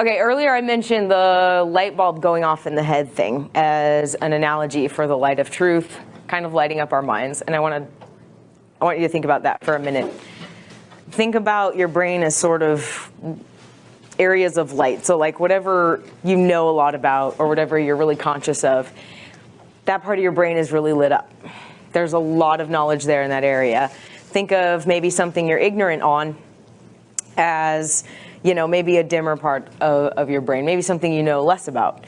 Okay, earlier I mentioned the light bulb going off in the head thing as an analogy for the light of truth, kind of lighting up our minds. And I want you to think about that for a minute. Think about your brain as sort of areas of light. So like whatever you know a lot about or whatever you're really conscious of, that part of your brain is really lit up. There's a lot of knowledge there in that area. Think of maybe something you're ignorant on as, you know, maybe a dimmer part of your brain, maybe something you know less about.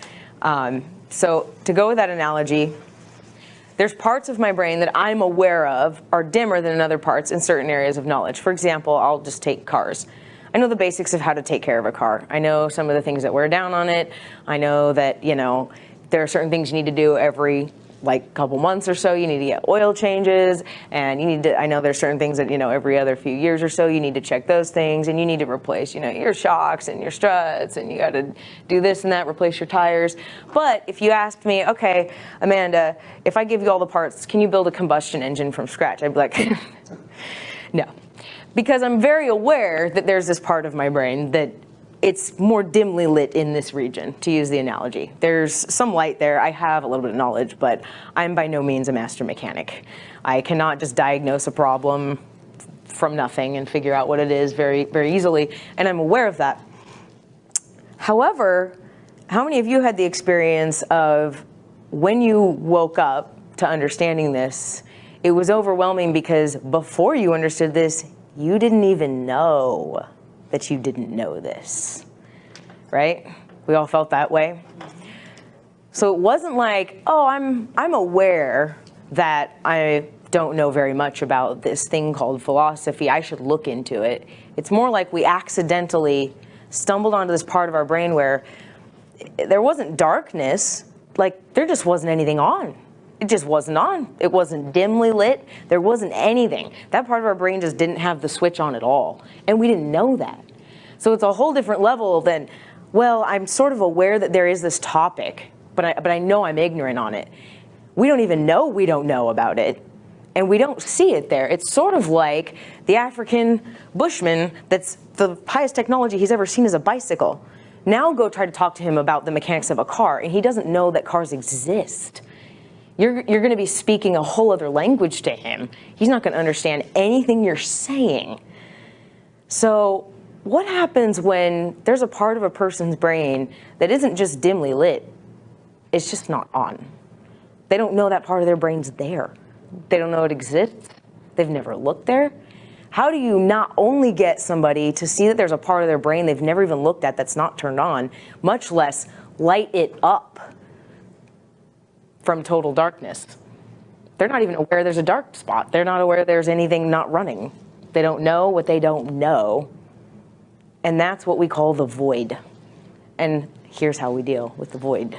So to go with that analogy, there's parts of my brain that I'm aware of are dimmer than other parts in certain areas of knowledge. For example, I'll just take cars. I know the basics of how to take care of a car. I know some of the things that wear down on it. I know that, you know, there are certain things you need to do every couple months or so. You need to get oil changes, and you need to, I know there's certain things that, you know, every other few years or so you need to check those things, and you need to replace, you know, your shocks and your struts, and you got to do this and that, replace your tires. But if you asked me, okay, Amanda, if I give you all the parts, can you build a combustion engine from scratch? I'd be like, no. Because I'm very aware that there's this part of my brain that it's more dimly lit in this region, to use the analogy. There's some light there. I have a little bit of knowledge, but I'm by no means a master mechanic. I cannot just diagnose a problem from nothing and figure out what it is very, very easily, and I'm aware of that. However, how many of you had the experience of when you woke up to understanding this, it was overwhelming because before you understood this, you didn't even know that you didn't know this, right? We all felt that way. So it wasn't like, oh, I'm aware that I don't know very much about this thing called philosophy. I should look into it. It's more like we accidentally stumbled onto this part of our brain where there wasn't darkness, like there just wasn't anything on. It just wasn't on. It wasn't dimly lit. There wasn't anything. That part of our brain just didn't have the switch on at all. And we didn't know that. So it's a whole different level than, well, I'm sort of aware that there is this topic, but I know I'm ignorant on it. We don't even know we don't know about it. And we don't see it there. It's sort of like the African bushman that's the highest technology he's ever seen is a bicycle. Now go try to talk to him about the mechanics of a car, and he doesn't know that cars exist. You're going to be speaking a whole other language to him. He's not going to understand anything you're saying. So what happens when there's a part of a person's brain that isn't just dimly lit, it's just not on? They don't know that part of their brain's there. They don't know it exists. They've never looked there. How do you not only get somebody to see that there's a part of their brain they've never even looked at that's not turned on, much less light it up from total darkness? They're not even aware there's a dark spot. They're not aware there's anything not running. They don't know what they don't know. And that's what we call the void. And here's how we deal with the void.